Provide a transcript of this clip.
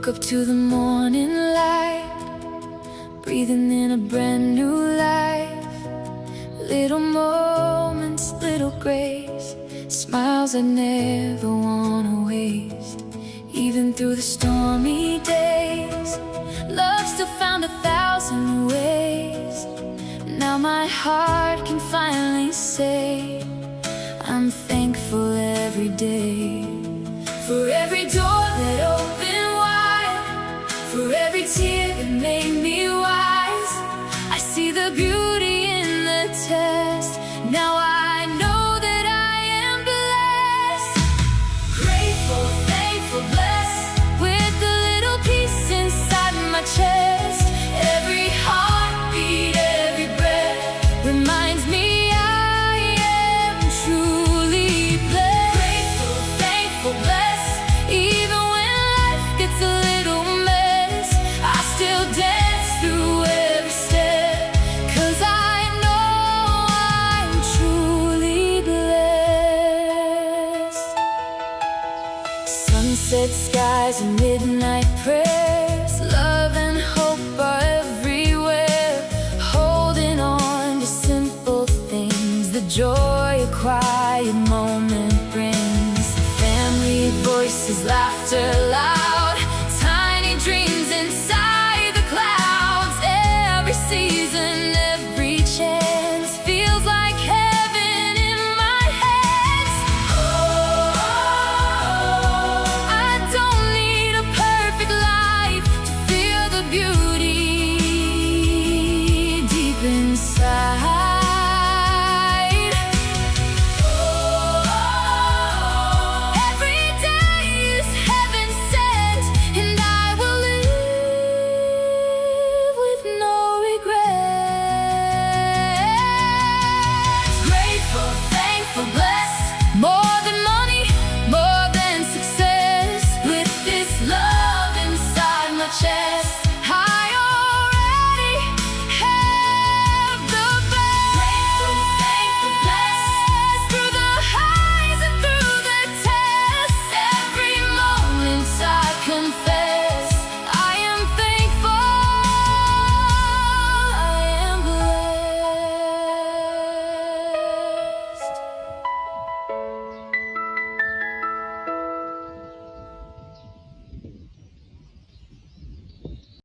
woke up to the morning light, breathing in a brand new life. Little moments, little grace, smiles I never wanna waste. Even through the stormy days, love still found 1,000 ways. Now my heart can finally say I'm thankful every day. For every door that opened wide, for every tear that made me wise. I see the beauty in the test. Now I know that I am blessed. Grateful, thankful, blessed, with the little peace inside my chest. Every heartbeat, every breath reminds me I am truly blessed. Grateful, thankful, blessed, even when life gets a little mess, I still dance through every step, 'cause I know I'm truly blessed. Sunset skies and midnight prayers, love and hope are everywhere. Holding on to simple things, the joy a quiet moment brings. Family voices, laughter loud, tiny dreams inside the clouds. Every season, every chance feels like heaven in my hands. I don't need a perfect life to feel the beauty deep inside. Every day is heaven sent, and I will live with no regrets. Grateful, thankful, blessed, more than money, more than success. With this love inside my chest,